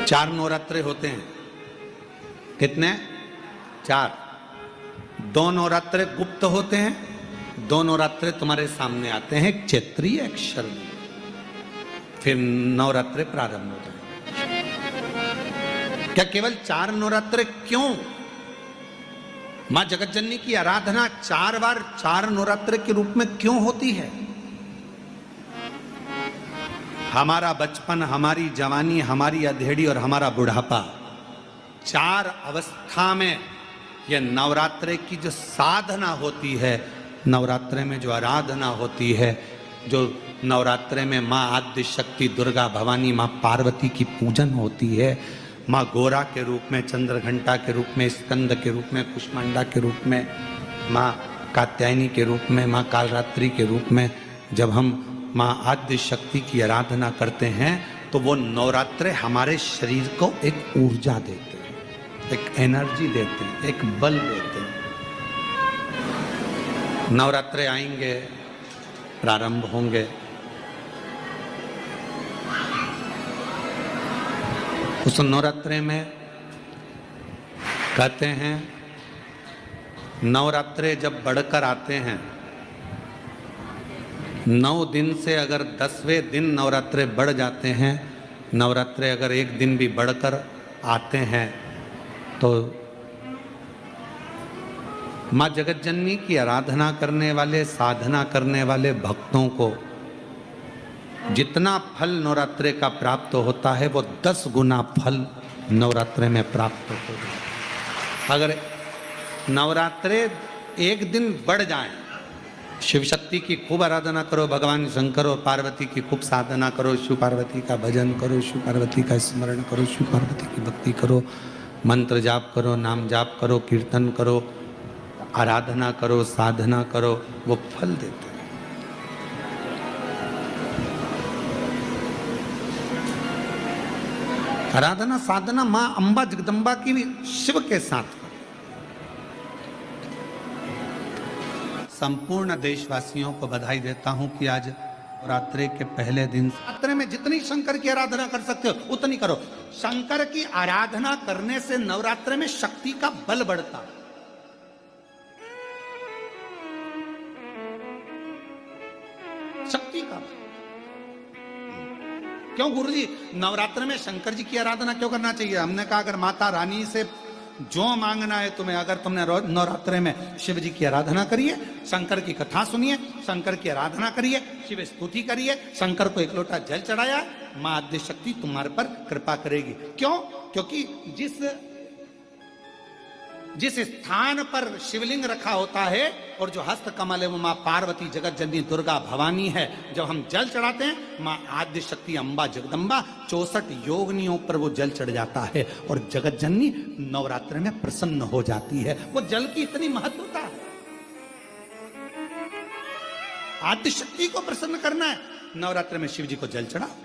4 नवरात्रे होते हैं। कितने? 4। 2 नवरात्रे गुप्त होते हैं, 2 नवरात्रे तुम्हारे सामने आते हैं, एक चैत्रीय एक शरणी, फिर नवरात्रे प्रारंभ हो जाए। क्या केवल 4 नवरात्रे? क्यों? मां जगतजननी की आराधना 4 बार 4 नवरात्रे के रूप में क्यों होती है? हमारा बचपन, हमारी जवानी, हमारी अधेड़ी और हमारा बुढ़ापा, 4 अवस्था में यह नवरात्रे की जो साधना होती है, नवरात्रे में जो आराधना होती है, जो नवरात्रे में माँ आद्य शक्ति दुर्गा भवानी माँ पार्वती की पूजन होती है, माँ गोरा के रूप में, चंद्रघंटा के रूप में, स्कंद के रूप में, कुष्मांडा के रूप में, माँ कात्यायनी के रूप में, माँ कालरात्रि के रूप में, जब हम माँ आद्य शक्ति की आराधना करते हैं तो वो नवरात्रे हमारे शरीर को एक ऊर्जा देते हैं, एक एनर्जी देते हैं, एक बल देते हैं। नवरात्रे आएंगे, प्रारंभ होंगे, उस नवरात्रे में कहते हैं नवरात्रे जब बढ़कर आते हैं, 9 दिन से अगर 10वें दिन नवरात्रे बढ़ जाते हैं, नवरात्रे अगर एक दिन भी बढ़कर आते हैं तो माँ जगतजननी की आराधना करने वाले, साधना करने वाले भक्तों को जितना फल नवरात्रे का प्राप्त होता है वो 10 गुना फल नवरात्रे में प्राप्त होता है। अगर नवरात्रे एक दिन बढ़ जाए, शिव शक्ति की खूब आराधना करो, भगवान शंकर और पार्वती की खूब साधना करो, शिव पार्वती का भजन करो, शिव पार्वती का स्मरण करो, शिव पार्वती की भक्ति करो, मंत्र जाप करो, नाम जाप करो, कीर्तन करो, आराधना करो, साधना करो, वो फल देते हैं। आराधना साधना मां अंबा जगदम्बा की भी शिव के साथ। संपूर्ण देशवासियों को बधाई देता हूं कि आज नवरात्रे के पहले दिन, नवरात्रे में जितनी शंकर की आराधना कर सकते हो उतनी करो। शंकर की आराधना करने से नवरात्रे में शक्ति का बल बढ़ता है। शक्ति का बल। क्यों गुरुजी नवरात्र में शंकर जी की आराधना क्यों करना चाहिए? हमने कहा अगर माता रानी से जो मांगना है तुम्हें, अगर तुमने नवरात्रे में शिव जी की आराधना करिए, शंकर की कथा सुनिए, शंकर की आराधना करिए, शिव स्तुति करिए, शंकर को 1 लोटा जल चढ़ाया, मां आद्य शक्ति तुम्हारे पर कृपा करेगी। क्यों? क्योंकि जिस स्थान पर शिवलिंग रखा होता है और जो हस्त कमल है वो माँ पार्वती जगत जननी दुर्गा भवानी है। जब हम जल चढ़ाते हैं माँ आद्य शक्ति अम्बा जगदम्बा 64 योगिनियों पर वो जल चढ़ जाता है और जगत जननी नवरात्र में प्रसन्न हो जाती है। वो जल की इतनी महत्वता है। आद्य शक्ति को प्रसन्न करना है, नवरात्र में शिव जी को जल चढ़ाओ।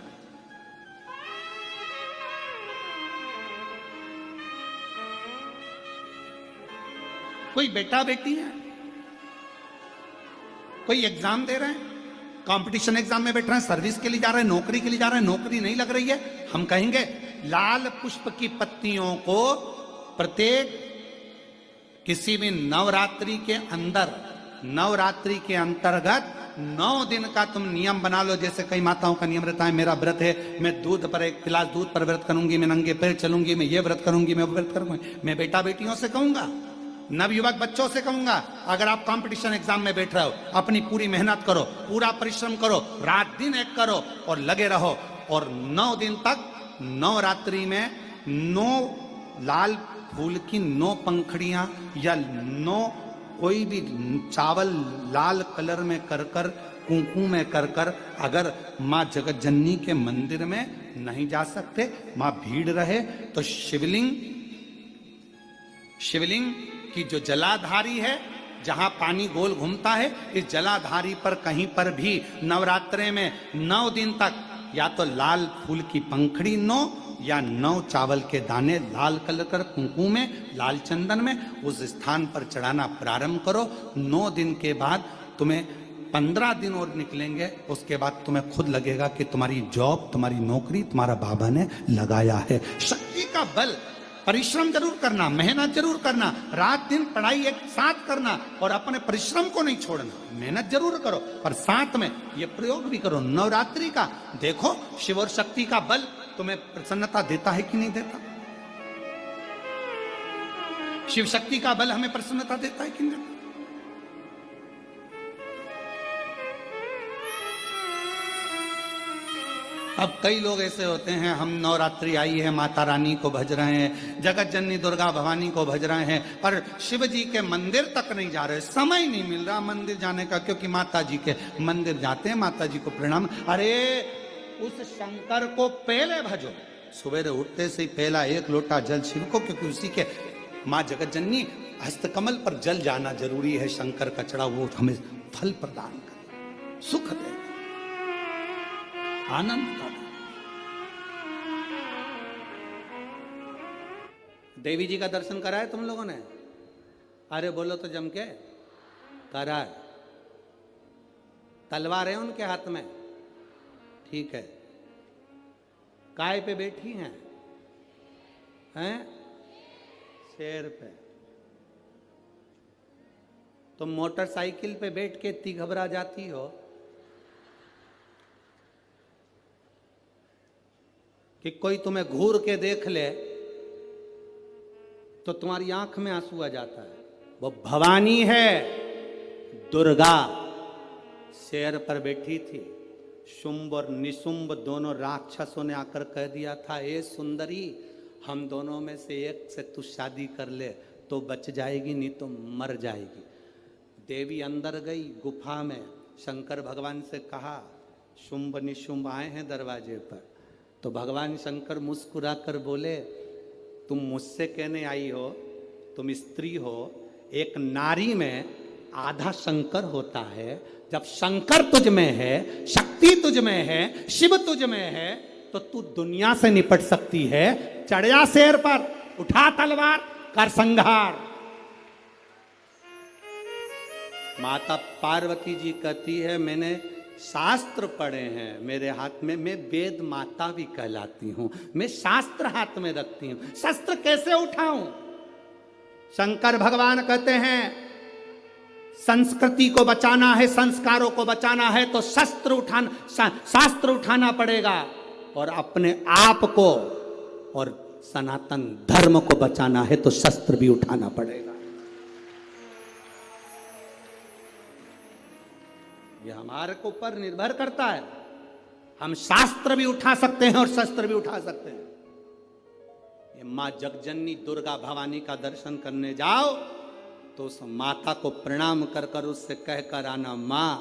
कोई बेटा बेटी है, कोई एग्जाम दे रहे हैं, कंपटीशन एग्जाम में बैठ रहे हैं, सर्विस के लिए जा रहे हैं, नौकरी के लिए जा रहे हैं, नौकरी नहीं लग रही है, हम कहेंगे लाल पुष्प की पत्तियों को प्रत्येक किसी भी नवरात्रि के अंदर, नवरात्रि के अंतर्गत 9 दिन का तुम नियम बना लो। जैसे कई माताओं का नियम रहता है, मेरा व्रत है, मैं दूध पर 1 गिलास दूध पर व्रत करूंगी, मैं नंगे पैर चलूंगी, मैं ये व्रत करूंगी, मैं वो व्रत करूंगी। मैं बेटा बेटियों से कहूंगा, नवयुवक बच्चों से कहूंगा, अगर आप कंपटीशन एग्जाम में बैठ रहे हो, अपनी पूरी मेहनत करो, पूरा परिश्रम करो, रात दिन एक करो और लगे रहो। और 9 दिन तक नवरात्रि में 9 लाल फूल की 9 पंखड़ियां या 9 कोई भी चावल लाल कलर में कर कर, कुंकू में कर कर, अगर माँ जगतजननी के मंदिर में नहीं जा सकते, माँ भीड़ रहे तो शिवलिंग की जो जलाधारी है, जहां पानी गोल घूमता है, इस जलाधारी पर कहीं पर भी नवरात्रे में 9 दिन तक या तो लाल फूल की पंखड़ी 9 या 9 चावल के दाने लाल कलर कर कुंकू में, लाल चंदन में उस स्थान पर चढ़ाना प्रारंभ करो। 9 दिन के बाद तुम्हें 15 दिन और निकलेंगे, उसके बाद तुम्हें खुद लगेगा कि तुम्हारी जॉब, तुम्हारी नौकरी तुम्हारा बाबा ने लगाया है। शक्ति का बल, परिश्रम जरूर करना, मेहनत जरूर करना, रात दिन पढ़ाई एक साथ करना और अपने परिश्रम को नहीं छोड़ना। मेहनत जरूर करो पर साथ में ये प्रयोग भी करो नवरात्रि का। देखो शिव और शक्ति का बल तुम्हें प्रसन्नता देता है कि नहीं देता। शिव शक्ति का बल हमें प्रसन्नता देता है कि नहीं देता। अब कई लोग ऐसे होते हैं, हम नवरात्रि आई है माता रानी को भज रहे हैं, जगत जननी दुर्गा भवानी को भज रहे हैं, पर शिव जी के मंदिर तक नहीं जा रहे, समय नहीं मिल रहा मंदिर जाने का, क्योंकि माता जी के मंदिर जाते हैं, माता जी को प्रणाम। अरे उस शंकर को पहले भजो, सवेरे उठते से ही पहला एक लोटा जल शिव को, क्योंकि उसी के माँ जगत जननी हस्तकमल पर जल जाना जरूरी है। शंकर का चढ़ा वो हमें फल प्रदान करे, सुख दे, आनंद का। देवी जी का दर्शन करा है तुम लोगों ने? अरे बोलो तो जम के, करा है। तलवार है उनके हाथ में, ठीक है। काय पे बैठी हैं? शेर पे। तुम मोटरसाइकिल पे बैठ के इतनी घबरा जाती हो कि कोई तुम्हें घूर के देख ले तो तुम्हारी आंख में आंसू आ जाता है। वो भवानी है, दुर्गा शेर पर बैठी थी। शुंभ और निशुंभ दोनों राक्षसों ने आकर कह दिया था, ए सुंदरी, हम दोनों में से एक से तू शादी कर ले तो बच जाएगी, नहीं तो मर जाएगी। देवी अंदर गई गुफा में, शंकर भगवान से कहा, शुंभ निशुंभ आए हैं दरवाजे पर। तो भगवान शंकर मुस्कुरा कर बोले, तुम मुझसे कहने आई हो, तुम स्त्री हो, एक नारी में आधा शंकर होता है। जब शंकर तुझ में है, शक्ति तुझ में है, शिव तुझ में है, तो तू दुनिया से निपट सकती है। चढ़ जा शेर पर, उठा तलवार, कर संहार। माता पार्वती जी कहती है, मैंने शास्त्र पढ़े हैं मेरे हाथ में, मैं वेद माता भी कहलाती हूं, मैं शास्त्र हाथ में रखती हूं, शस्त्र कैसे उठाऊं? शंकर भगवान कहते हैं, संस्कृति को बचाना है, संस्कारों को बचाना है तो शास्त्र उठाना पड़ेगा, और अपने आप को और सनातन धर्म को बचाना है तो शस्त्र भी उठाना पड़ेगा। ये हमारे को ऊपर निर्भर करता है। हम शास्त्र भी उठा सकते हैं और शस्त्र भी उठा सकते हैं। ये मां जगजननी दुर्गा भवानी का दर्शन करने जाओ तो उस माता को प्रणाम कर कर उससे कहकर आना, मां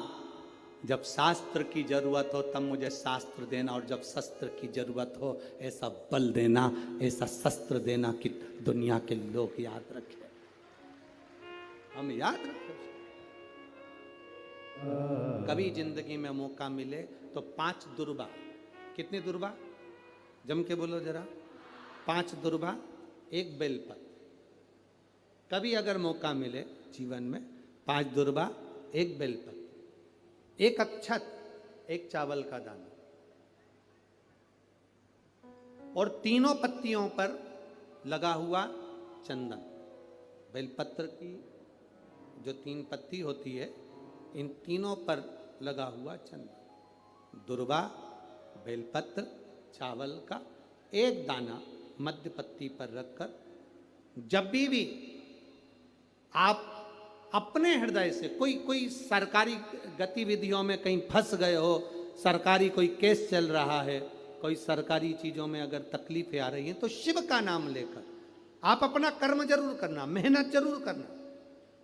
जब शास्त्र की जरूरत हो तब मुझे शास्त्र देना, और जब शस्त्र की जरूरत हो ऐसा बल देना, ऐसा शस्त्र देना कि दुनिया के लोग याद रखें, हम याद रखें। कभी जिंदगी में मौका मिले तो 5 दुर्बा, कितनी दुर्बा जम के बोलो जरा, 5 दुर्बा 1 बेलपत्र। कभी अगर मौका मिले जीवन में, 5 दुर्बा 1 बेलपत्र, 1 अक्षत, 1 चावल का दाना, और तीनों पत्तियों पर लगा हुआ चंदन। बेलपत्र की जो 3 पत्ती होती है, इन तीनों पर लगा हुआ चंदन, दुर्बा, बेलपत्र, चावल का 1 दाना मध्य पत्ती पर रखकर, जब भी आप अपने हृदय से कोई सरकारी गतिविधियों में कहीं फंस गए हो, सरकारी कोई केस चल रहा है, कोई सरकारी चीजों में अगर तकलीफें आ रही हैं, तो शिव का नाम लेकर आप अपना कर्म जरूर करना, मेहनत जरूर करना।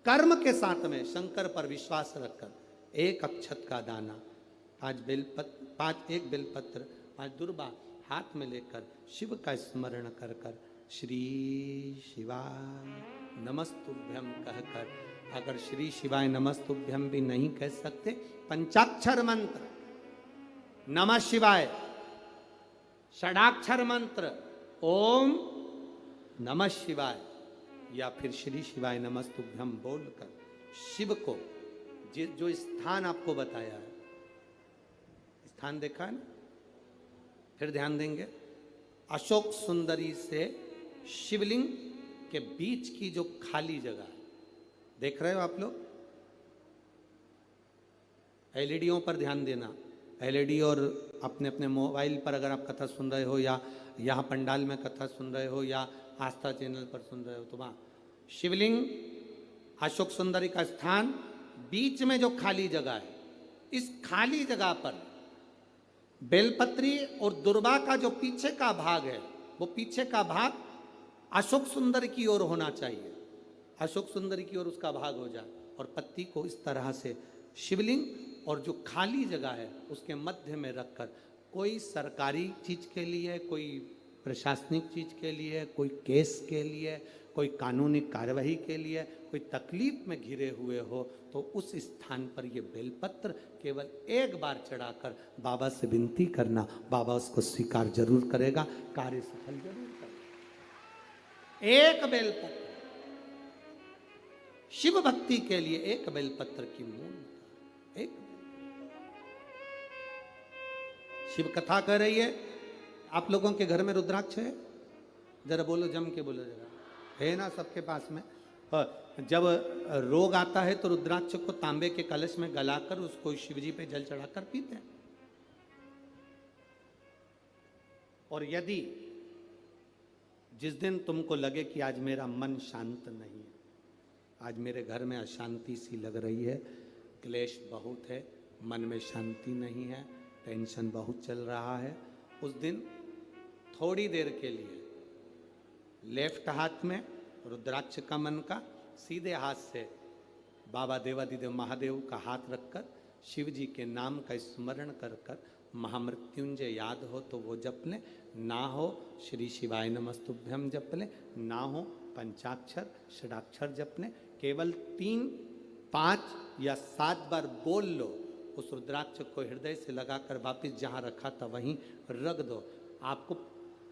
कर्म के साथ में शंकर पर विश्वास रखकर 1 अक्षत का दाना, 1 बेलपत्र, 5 दुर्बा हाथ में लेकर शिव का स्मरण कर कर श्री शिवाय नमस्तुभ्यम कहकर, अगर श्री शिवाय नमस्तुभ्यम भी नहीं कह सकते, पंचाक्षर मंत्र नमः शिवाय, षडाक्षर मंत्र ओम नमः शिवाय, या फिर श्री शिवाय नमस्तुभ्यम बोलकर शिव को जो स्थान आपको बताया है, स्थान देखा है ना, फिर ध्यान देंगे। अशोक सुंदरी से शिवलिंग के बीच की जो खाली जगह है, देख रहे हो आप लोग? एलईडीओं पर ध्यान देना। एलईडी और अपने अपने मोबाइल पर अगर आप कथा सुन रहे हो, या यहाँ पंडाल में कथा सुन रहे हो, या आस्था चैनल पर सुन रहे हो, तो वहाँ शिवलिंग, अशोक सुंदरी का स्थान, बीच में जो खाली जगह है, इस खाली जगह पर बेलपत्री और दुर्वा का जो पीछे का भाग है, वो पीछे का भाग अशोक सुंदर की ओर होना चाहिए। अशोक सुंदर की ओर उसका भाग हो जाए, और पत्ती को इस तरह से शिवलिंग और जो खाली जगह है उसके मध्य में रखकर, कोई सरकारी चीज के लिए, कोई प्रशासनिक चीज के लिए, कोई केस के लिए, कोई कानूनी कार्यवाही के लिए, कोई तकलीफ में घिरे हुए हो, तो उस स्थान पर ये बेलपत्र केवल एक बार चढ़ाकर बाबा से विनती करना, बाबा उसको स्वीकार जरूर करेगा, कार्य सफल जरूर करेगा। एक बेलपत्र, शिव भक्ति के लिए एक बेलपत्र की मूल, एक शिव कथा कर रही है। आप लोगों के घर में रुद्राक्ष है? जरा बोलो, जम के बोलो जरा, है ना सबके पास में? जब रोग आता है तो रुद्राक्ष को तांबे के कलश में गलाकर उसको शिवजी पे जल चढ़ाकर पीते हैं। और यदि जिस दिन तुमको लगे कि आज मेरा मन शांत नहीं है, आज मेरे घर में अशांति सी लग रही है, क्लेश बहुत है, मन में शांति नहीं है, टेंशन बहुत चल रहा है, उस दिन थोड़ी देर के लिए लेफ्ट हाथ में रुद्राक्ष का मन का, सीधे हाथ से बाबा देवादिदेव महादेव का हाथ रखकर शिव जी के नाम का स्मरण कर कर महामृत्युंजय याद हो तो वो जप लें, ना हो श्री शिवाय नमस्तुभ्यम जप लें, ना हो पंचाक्षर षडाक्षर जप लें। केवल 3, 5 या 7 बार बोल लो, उस रुद्राक्ष को हृदय से लगाकर वापिस जहाँ रखा था वहीं रख दो। आपको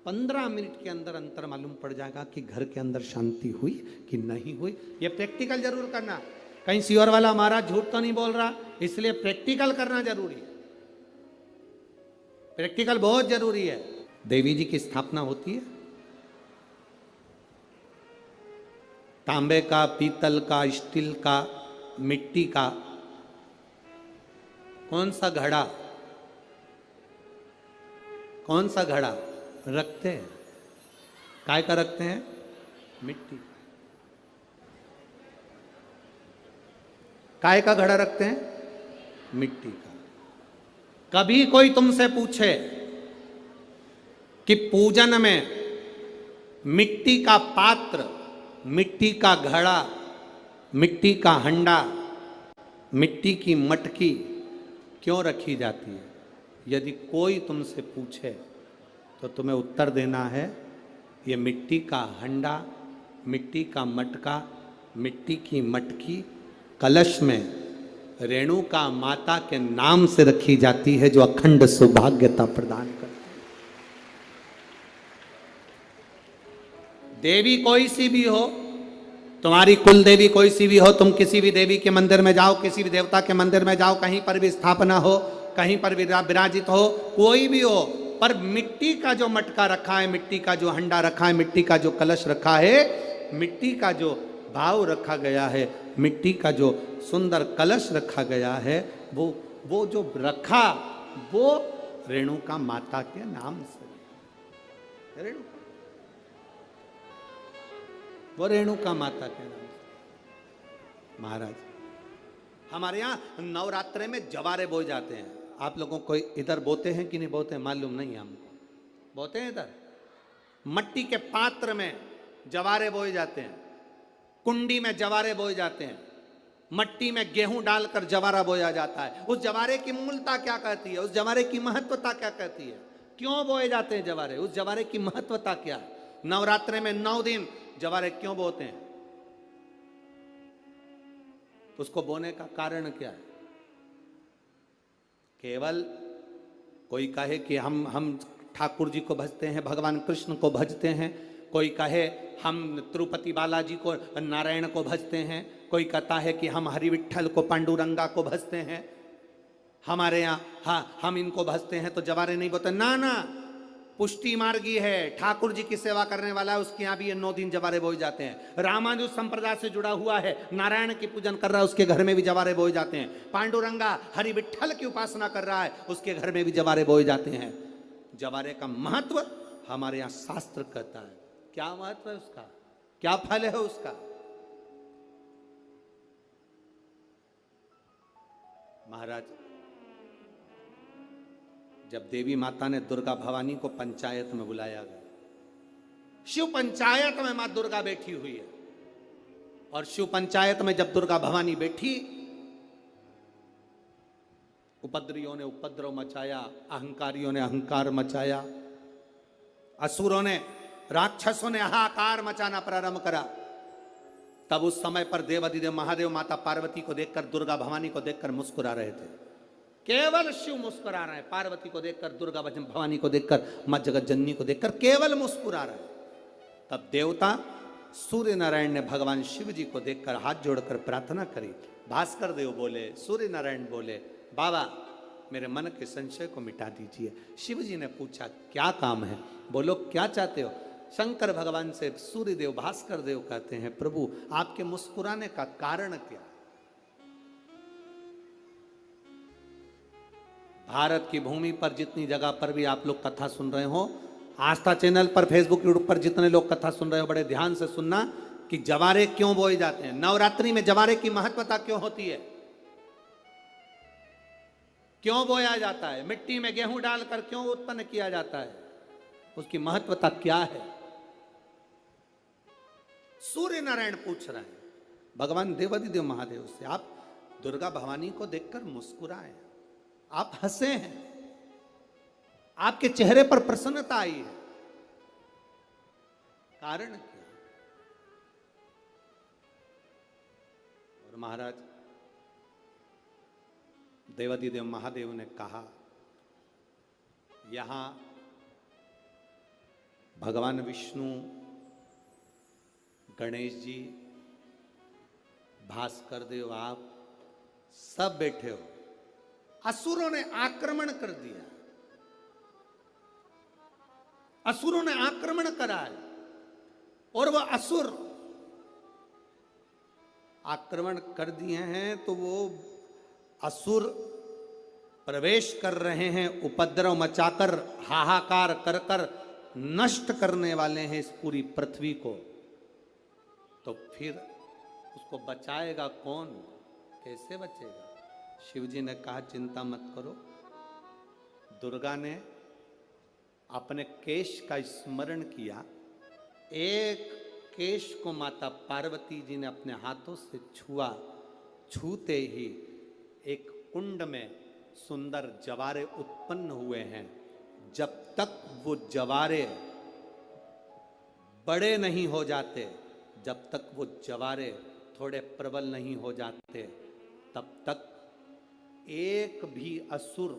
15 मिनट के अंदर अंतर मालूम पड़ जाएगा कि घर के अंदर शांति हुई कि नहीं हुई। ये प्रैक्टिकल जरूर करना। कहीं सियोर वाला महाराज झूठ तो नहीं बोल रहा, इसलिए प्रैक्टिकल करना जरूरी है। प्रैक्टिकल बहुत जरूरी है। देवी जी की स्थापना होती है, तांबे का, पीतल का, स्टील का, मिट्टी का, कौन सा घड़ा, कौन सा घड़ा रखते हैं? काय का रखते हैं? मिट्टी। काय का घड़ा रखते हैं? मिट्टी का। कभी कोई तुमसे पूछे कि पूजन में मिट्टी का पात्र, मिट्टी का घड़ा, मिट्टी का हंडा, मिट्टी की मटकी क्यों रखी जाती है, यदि कोई तुमसे पूछे तो तुम्हें उत्तर देना है, ये मिट्टी का हंडा, मिट्टी का मटका, मिट्टी की मटकी कलश में रेणुका माता के नाम से रखी जाती है, जो अखंड सौभाग्यता प्रदान करती है। देवी कोई सी भी हो, तुम्हारी कुल देवी कोई सी भी हो, तुम किसी भी देवी के मंदिर में जाओ, किसी भी देवता के मंदिर में जाओ, कहीं पर भी स्थापना हो, कहीं पर भी विराजित हो, कोई भी हो, पर मिट्टी का जो मटका रखा है, मिट्टी का जो हंडा रखा है, मिट्टी का जो कलश रखा है, मिट्टी का जो भाव रखा गया है, मिट्टी का जो सुंदर कलश रखा गया है, वो जो रखा वो रेणुका माता के नाम से, वो रेणुका माता के नाम से। महाराज हमारे यहाँ नवरात्रे में जवारे बोए जाते हैं। आप लोगों को इधर बोते हैं कि नहीं बोते मालूम नहीं, हमको बोते हैं इधर। मट्टी के पात्र में जवारे बोए जाते हैं, कुंडी में जवारे बोए जाते हैं, मट्टी में गेहूं डालकर जवारा बोया जाता है। उस जवारे की मूलता क्या कहती है, उस जवारे की महत्वता क्या कहती है, क्यों बोए जाते हैं जवारे, उस जवारे की महत्वता क्या है? नवरात्रे में 9 दिन जवारे क्यों बोते हैं, उसको बोने का कारण क्या है? केवल कोई कहे कि हम ठाकुर जी को भजते हैं, भगवान कृष्ण को भजते हैं, कोई कहे हम तिरुपति बालाजी को नारायण को भजते हैं, कोई कहता है कि हम हरि विट्ठल को पांडुरंगा को भजते हैं, हमारे यहाँ हाँ हम इनको भजते हैं तो जवारे नहीं बोलते। ना ना, पुष्टि मार्गी है, ठाकुर जी की सेवा करने वाला है, उसके यहाँ भी ये 9 दिन जवारे बोए जाते हैं। रामानुज संप्रदाय से जुड़ा हुआ है, नारायण की पूजन कर रहा है, उसके घर में भी जवारे बोए जाते हैं। पांडुरंगा हरि विट्ठल की उपासना कर रहा है, उसके घर में भी जवारे बोए जाते हैं। जवारे का महत्व हमारे यहाँ शास्त्र कहता है। क्या महत्व है उसका, क्या फल है उसका? महाराज, जब देवी माता ने दुर्गा भवानी को पंचायत में बुलाया गया, शिव पंचायत में मां दुर्गा बैठी हुई है, और शिव पंचायत में जब दुर्गा भवानी बैठी, उपद्रवियों ने उपद्रव मचाया, अहंकारियों ने अहंकार मचाया, असुरों ने राक्षसों ने हाहाकार मचाना प्रारंभ करा। तब उस समय पर देवाधिदेव महादेव माता पार्वती को देखकर, दुर्गा भवानी को देखकर मुस्कुरा रहे थे। केवल शिव मुस्कुरा रहे हैं, पार्वती को देखकर, दुर्गा भवानी को देखकर, मां जगत जननी को देखकर केवल मुस्कुरा रहे हैं। तब देवता सूर्य नारायण ने भगवान शिव जी को देखकर हाथ जोड़कर प्रार्थना करी। भास्कर देव बोले, सूर्य नारायण बोले, बाबा मेरे मन के संशय को मिटा दीजिए। शिव जी ने पूछा क्या काम है, बोलो क्या चाहते हो? शंकर भगवान से सूर्य देव भास्कर देव कहते हैं, प्रभु आपके मुस्कुराने का कारण क्या? भारत की भूमि पर जितनी जगह पर भी आप लोग कथा सुन रहे हो, आस्था चैनल पर, फेसबुक यूट्यूब पर जितने लोग कथा सुन रहे हो, बड़े ध्यान से सुनना कि जवारे क्यों बोए जाते हैं। नवरात्रि में जवारे की महत्वता क्यों होती है, क्यों बोया जाता है, मिट्टी में गेहूं डालकर क्यों उत्पन्न किया जाता है, उसकी महत्वता क्या है? सूर्य नारायण पूछ रहे हैं भगवान देवाधिदेव महादेव से, आप दुर्गा भवानी को देखकर मुस्कुराए, आप हंसे हैं, आपके चेहरे पर प्रसन्नता आई है, कारण क्या? और महाराज देवाधिदेव महादेव ने कहा, यहां भगवान विष्णु, गणेश जी, भास्कर देव, आप सब बैठे हो। असुरों ने आक्रमण कर दिया, असुरों ने आक्रमण करा है, और वह असुर आक्रमण कर दिए हैं तो वो असुर प्रवेश कर रहे हैं, उपद्रव मचाकर, हाहाकार कर कर नष्ट करने वाले हैं इस पूरी पृथ्वी को। तो फिर उसको बचाएगा कौन, कैसे बचेगा? शिव जी ने कहा चिंता मत करो। दुर्गा ने अपने केश का स्मरण किया, एक केश को माता पार्वती जी ने अपने हाथों से छुआ, छूते ही एक कुंड में सुंदर जवारे उत्पन्न हुए हैं। जब तक वो जवारे बड़े नहीं हो जाते, जब तक वो जवारे थोड़े प्रबल नहीं हो जाते, तब तक एक भी असुर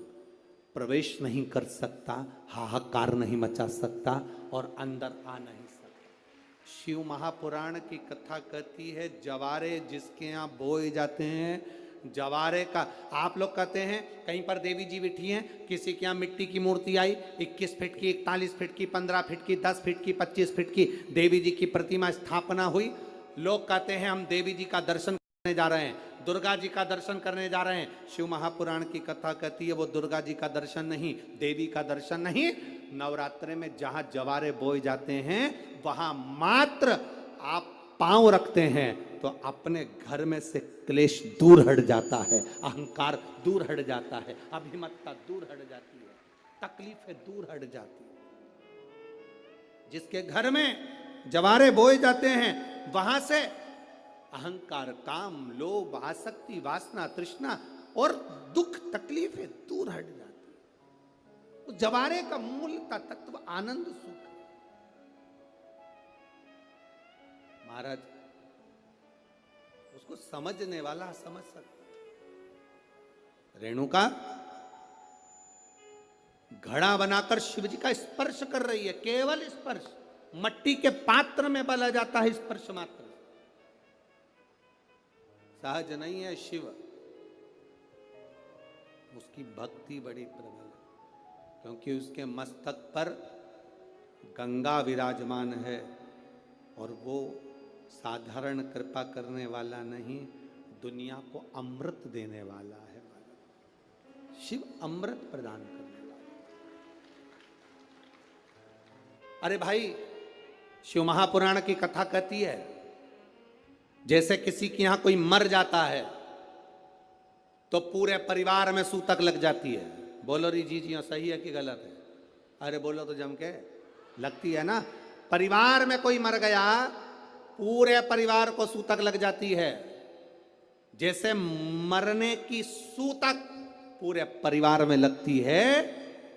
प्रवेश नहीं कर सकता, हाहाकार नहीं मचा सकता और अंदर आ नहीं सकता। शिव महापुराण की कथा कहती है, जवारे जिसके यहाँ बोए जाते हैं, जवारे का, आप लोग कहते हैं कहीं पर देवी जी बैठी हैं, किसी के यहाँ मिट्टी की मूर्ति आई, 21 फीट की, 41 फीट की, 15 फीट की, 10 फीट की, 25 फीट की देवी जी की प्रतिमा स्थापना हुई। लोग कहते हैं हम देवी जी का दर्शन करने जा रहे हैं, दुर्गा जी का दर्शन करने जा रहे हैं। शिव महापुराण की कथा कहती है वो दुर्गा जी का दर्शन नहीं, देवी का दर्शन नहीं, नवरात्रे में जहां जवारे बोए जाते हैं वहां मात्र आप पांव रखते हैं तो अपने घर में से क्लेश दूर हट जाता है, अहंकार दूर हट जाता है, अभिमतता दूर हट जाती है, तकलीफें दूर हट जाती है। जिसके घर में जवारे बोए जाते हैं वहां से अहंकार, काम, लोभ, आसक्ति, वासना, तृष्णा और दुख, तकलीफें दूर हट जाती है। तो जवारे का मूल का तत्व आनंद, सुख। महाराज उसको समझने वाला समझ सकता। रेणुका घड़ा बनाकर शिव जी का स्पर्श कर रही है, केवल स्पर्श, मट्टी के पात्र में बला जाता है स्पर्श मात्र। सहज नहीं है शिव, उसकी भक्ति बड़ी प्रबल है, क्योंकि उसके मस्तक पर गंगा विराजमान है और वो साधारण कृपा करने वाला नहीं, दुनिया को अमृत देने वाला है। शिव अमृत प्रदान करने वाला। अरे भाई, शिव महापुराण की कथा कहती है, जैसे किसी के यहां कोई मर जाता है तो पूरे परिवार में सूतक लग जाती है। बोलो री जी जी सही है कि गलत है? अरे बोलो तो जम के, लगती है ना। परिवार में कोई मर गया, पूरे परिवार को सूतक लग जाती है। जैसे मरने की सूतक पूरे परिवार में लगती है,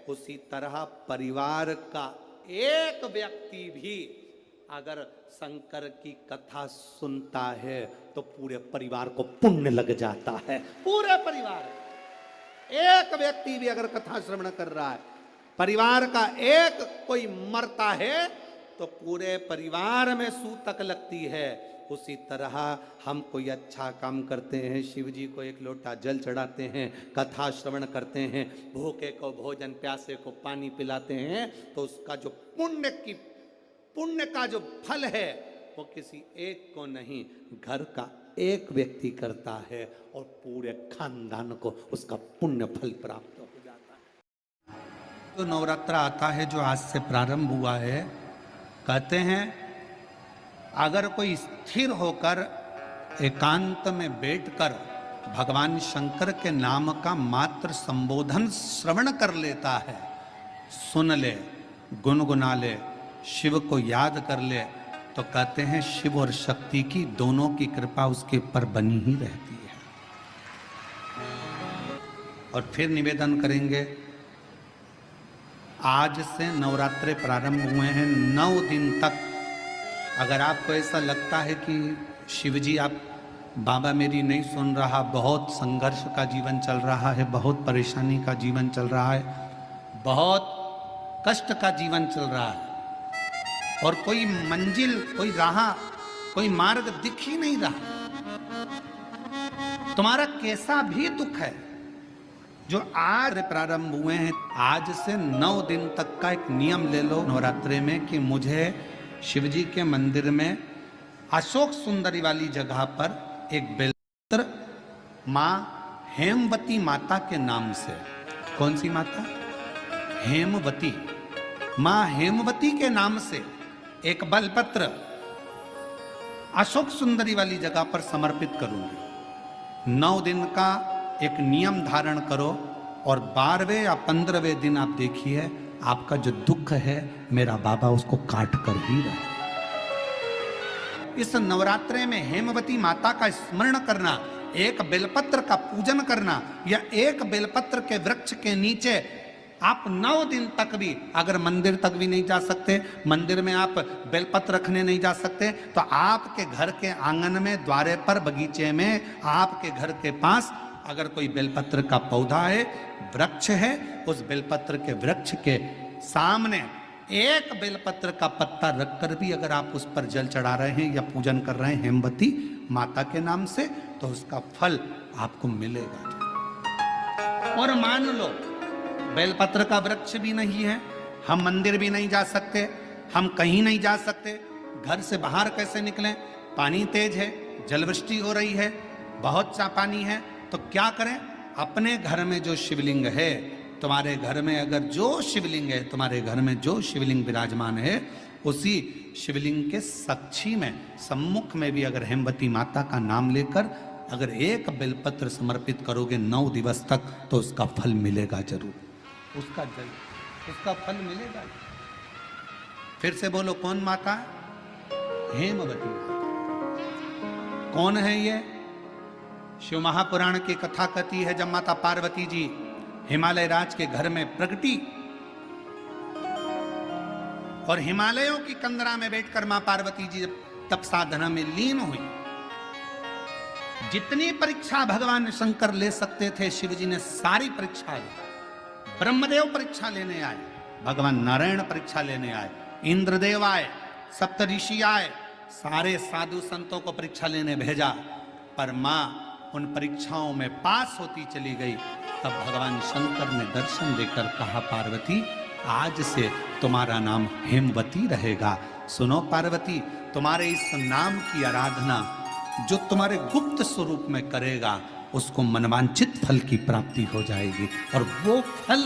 उसी तरह परिवार का एक व्यक्ति भी अगर शंकर की कथा सुनता है तो पूरे परिवार को पुण्य लग जाता है। पूरे परिवार, एक व्यक्ति भी अगर कथा श्रवण कर रहा है, परिवार का एक कोई मरता है तो पूरे परिवार में सूतक लगती है। उसी तरह हम कोई अच्छा काम करते हैं, शिव जी को एक लोटा जल चढ़ाते हैं, कथा श्रवण करते हैं, भूखे को भोजन, प्यासे को पानी पिलाते हैं, तो उसका जो पुण्य का जो फल है वो किसी एक को नहीं, घर का एक व्यक्ति करता है और पूरे खानदान को उसका पुण्य फल प्राप्त हो जाता है। तो नवरात्र आता है जो आज से प्रारंभ हुआ है, कहते हैं अगर कोई स्थिर होकर एकांत में बैठकर भगवान शंकर के नाम का मात्र संबोधन श्रवण कर लेता है, सुन ले, गुनगुना ले, शिव को याद कर ले, तो कहते हैं शिव और शक्ति की दोनों की कृपा उसके ऊपर बनी ही रहती है। और फिर निवेदन करेंगे, आज से नवरात्रे प्रारंभ हुए हैं, 9 दिन तक अगर आपको ऐसा लगता है कि शिवजी आप बाबा मेरी नहीं सुन रहा, बहुत संघर्ष का जीवन चल रहा है, बहुत परेशानी का जीवन चल रहा है, बहुत कष्ट का जीवन चल रहा है और कोई मंजिल, कोई राह, कोई मार्ग दिख ही नहीं रहा, तुम्हारा कैसा भी दुख है, जो आज प्रारंभ हुए हैं, आज से 9 दिन तक का एक नियम ले लो नवरात्रे में कि मुझे शिवजी के मंदिर में अशोक सुंदरी वाली जगह पर एक बेलपत्र माँ हेमवती माता के नाम से, कौन सी माता? हेमवती, माँ हेमवती के नाम से एक बेलपत्र अशोक सुंदरी वाली जगह पर समर्पित करूंगी। 9 दिन का एक नियम धारण करो और 12वें या 15वें दिन आप देखिए आपका जो दुख है मेरा बाबा उसको काट कर ही रहा। इस नवरात्रे में हेमवती माता का स्मरण करना, एक बेलपत्र का पूजन करना, या एक बेलपत्र के वृक्ष के नीचे आप 9 दिन तक भी, अगर मंदिर तक भी नहीं जा सकते, मंदिर में आप बेलपत्र रखने नहीं जा सकते, तो आपके घर के आंगन में, द्वारे पर, बगीचे में, आपके घर के पास अगर कोई बेलपत्र का पौधा है, वृक्ष है, उस बेलपत्र के वृक्ष के सामने एक बेलपत्र का पत्ता रखकर भी अगर आप उस पर जल चढ़ा रहे हैं या पूजन कर रहे हैं हेमवती माता के नाम से, तो उसका फल आपको मिलेगा। और मान लो बेलपत्र का वृक्ष भी नहीं है, हम मंदिर भी नहीं जा सकते, हम कहीं नहीं जा सकते, घर से बाहर कैसे निकलें, पानी तेज है, जलवृष्टि हो रही है, बहुत सा पानी है, तो क्या करें? अपने घर में जो शिवलिंग है, तुम्हारे घर में अगर जो शिवलिंग है, तुम्हारे घर में जो शिवलिंग विराजमान है, उसी शिवलिंग के साक्षी में, सम्मुख में भी अगर हेमवती माता का नाम लेकर अगर एक बेलपत्र समर्पित करोगे 9 दिवस तक, तो उसका फल मिलेगा जरूर, उसका फल मिलेगा। फिर से बोलो, कौन माता? हेमवती माता। कौन है ये? शिव महापुराण की कथा कहती है, जब माता पार्वती जी हिमालय राज के घर में प्रगटी और हिमालयों की कंदरा में बैठकर मां पार्वती जी तप साधना में लीन हुई, जितनी परीक्षा भगवान शंकर ले सकते थे शिव जी ने सारी परीक्षा ली। ब्रह्मदेव परीक्षा लेने आए, भगवान नारायण परीक्षा लेने आए, इंद्रदेव आए, सप्तऋषि आए, सारे साधु संतों को परीक्षा लेने भेजा, पर मां उन परीक्षाओं में पास होती चली गई। तब भगवान शंकर ने दर्शन देकर कहा, पार्वती आज से तुम्हारा नाम हेमवती रहेगा। सुनो पार्वती, तुम्हारे इस नाम की आराधना जो तुम्हारे गुप्त स्वरूप में करेगा, उसको मनवांचित फल की प्राप्ति हो जाएगी, और वो फल